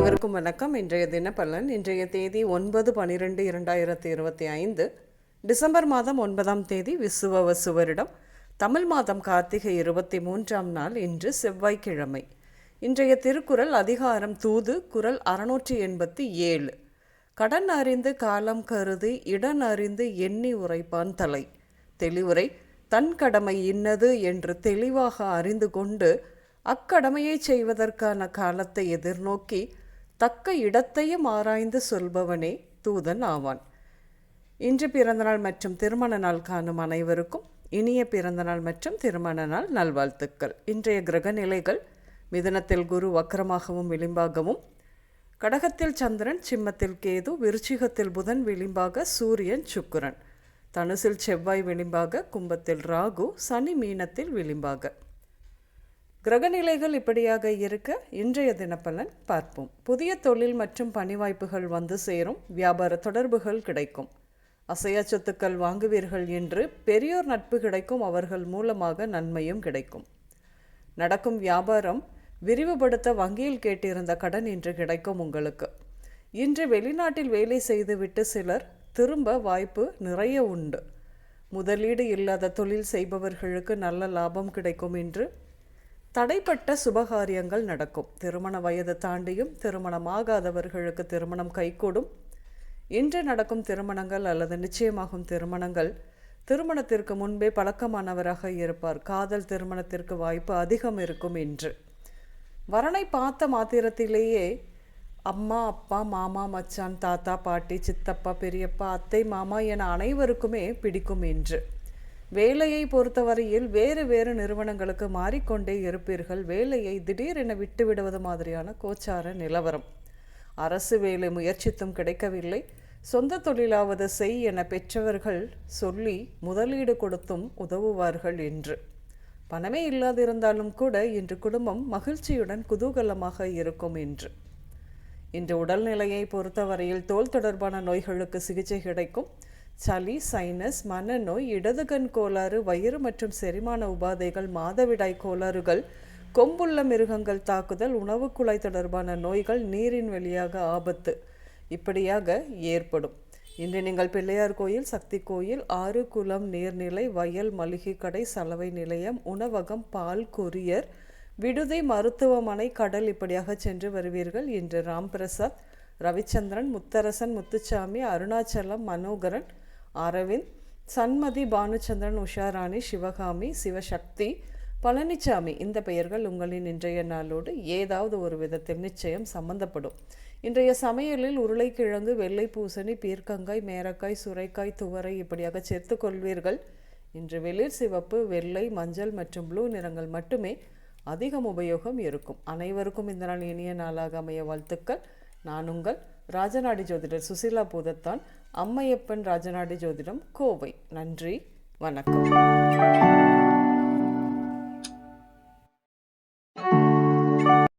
அனைவருக்கும் வணக்கம். இன்றைய தினப்பலன். இன்றைய தேதி 9/12/2025 டிசம்பர் மாதம் 9ஆம் தேதி விசுவவசு வருடம் தமிழ் மாதம் கார்த்திகை 23ஆம் நாள். இன்று செவ்வாய்க்கிழமை. இன்றைய திருக்குறள் அதிகாரம் தூது, குறள் 687. கடன் அறிந்து காலம் கருதி இடன் அறிந்து எண்ணி உரைப்பான் தலை. தெளிவுரை: தன் கடமை இன்னது என்று தெளிவாக அறிந்து கொண்டு அக்கடமையை செய்வதற்கான காலத்தை எதிர்நோக்கி தக்க இடத்தையும் ஆராய்ந்து சொல்பவனே தூதன் ஆவான். இன்று பிறந்தநாள் மற்றும் திருமண நாள் காணும் அனைவருக்கும் இனிய பிறந்தநாள் மற்றும் திருமண நாள் நல்வாழ்த்துக்கள். இன்றைய கிரக நிலைகள்: மிதுனத்தில் குரு வக்ரமாகவும் விளிம்பாகவும், கடகத்தில் சந்திரன், சிம்மத்தில் கேது, விருச்சிகத்தில் புதன் விளிம்பாக, சூரியன் சுக்கிரன், தனுசில் செவ்வாய் விளிம்பாக, கும்பத்தில் ராகு, சனி மீனத்தில் விளிம்பாக. கிரகநிலைகள் இப்படியாக இருக்க இன்றைய தினப்பலன் பார்ப்போம். புதிய தொழில் மற்றும் பணி வாய்ப்புகள் வந்து சேரும். வியாபார தொடர்புகள் கிடைக்கும். அசையா சொத்துக்கள் வாங்குவீர்கள் என்று பெரியோர் நட்பு கிடைக்கும். அவர்கள் மூலமாக நன்மையும் கிடைக்கும். நடக்கும் வியாபாரம் விரிவுபடுத்த வங்கியில் கேட்டிருந்த கடன் இன்று கிடைக்கும் உங்களுக்கு. இன்று வெளிநாட்டில் வேலை செய்துவிட்டு சிலர் திரும்ப வாய்ப்பு நிறைய உண்டு. முதலீடு இல்லாத தொழில் செய்பவர்களுக்கு நல்ல லாபம் கிடைக்கும். இன்று தடைப்பட்ட சுபகாரியங்கள் நடக்கும். திருமண வயது தாண்டியும் திருமணமாகாதவர்களுக்கு திருமணம் கைகூடும். இன்று நடக்கும் திருமணங்கள் அல்லது நிச்சயமாகும் திருமணங்கள் திருமணத்திற்கு முன்பே பழக்கமானவராக இருப்பார். காதல் திருமணத்திற்கு வாய்ப்பு அதிகம் இருக்கும். இன்று வரனை பார்த்த மாத்திரத்திலேயே அம்மா, அப்பா, மாமா, மச்சான், தாத்தா, பாட்டி, சித்தப்பா, பெரியப்பா, அத்தை, மாமா என அனைவருக்குமே பிடிக்கும். இன்று வேலையை பொறுத்தவரையில் வேறு நிறுவனங்களுக்கு மாறிக்கொண்டே இருப்பீர்கள். வேலையை திடீரென விட்டுவிடுவது மாதிரியான கோச்சார நிலவரம். அரசு வேலை முயற்சித்தும் கிடைக்கவில்லை. சொந்த தொழிலாவது செய் என பெற்றவர்கள் சொல்லி முதலீடு கொடுத்தும் உதவுவார்கள். இன்று பணமே இல்லாதிருந்தாலும் கூட இன்று குடும்பம் மகிழ்ச்சியுடன் குதூகலமாக இருக்கும். இன்று உடல்நிலையை பொறுத்தவரையில் தோல் தொடர்பான நோய்களுக்கு சிகிச்சை கிடைக்கும். சளி, சைனஸ், மனநோய், இடதுகண் கோளாறு, வயிறு மற்றும் செரிமான உபாதைகள், மாதவிடாய் கோளாறுகள், கொம்புள்ள மிருகங்கள் தாக்குதல், உணவு குழாய் தொடர்பான நோய்கள், நீரின் வழியாக ஆபத்து இப்படியாக ஏற்படும். இன்று நீங்கள் பிள்ளையார் கோயில், சக்தி கோயில், ஆறு, குளம், நீர்நிலை, வயல், மளிகை கடை, சலவை நிலையம், உணவகம், பால், கொரியர், விடுதி, மருத்துவமனை, கடல் இப்படியாக சென்று வருவீர்கள். இன்று ராம்பிரசாத், ரவிச்சந்திரன், முத்தரசன், முத்துச்சாமி, அருணாச்சலம், மனோகரன், அரவிந்த், சண்மதி, பானுச்சந்திரன், உஷாராணி, சிவகாமி, சிவசக்தி, பழனிசாமி இந்த பெயர்கள் உங்களின் இன்றைய நாளோடு ஏதாவது ஒரு விதத்தில் நிச்சயம் சம்பந்தப்படும். இன்றைய சமையலில் உருளைக்கிழங்கு, வெள்ளை பூசணி, பீர்க்கங்காய், மேரக்காய், சுரைக்காய், துவரை இப்படியாக சேர்த்து கொள்வீர்கள். இன்று வெளிர் சிவப்பு, வெள்ளை, மஞ்சள் மற்றும் ப்ளூ நிறங்கள் மட்டுமே அதிகம் உபயோகம் இருக்கும். அனைவருக்கும் இந்த நாள் இனிய நாளாக அமைய வாழ்த்துக்கள். நான் உங்கள் ராஜநாடி ஜோதிடர் சுசீலா பூதத்தான், அம்மையப்பன் ராஜநாடி ஜோதிடம், கோவை. நன்றி, வணக்கம்.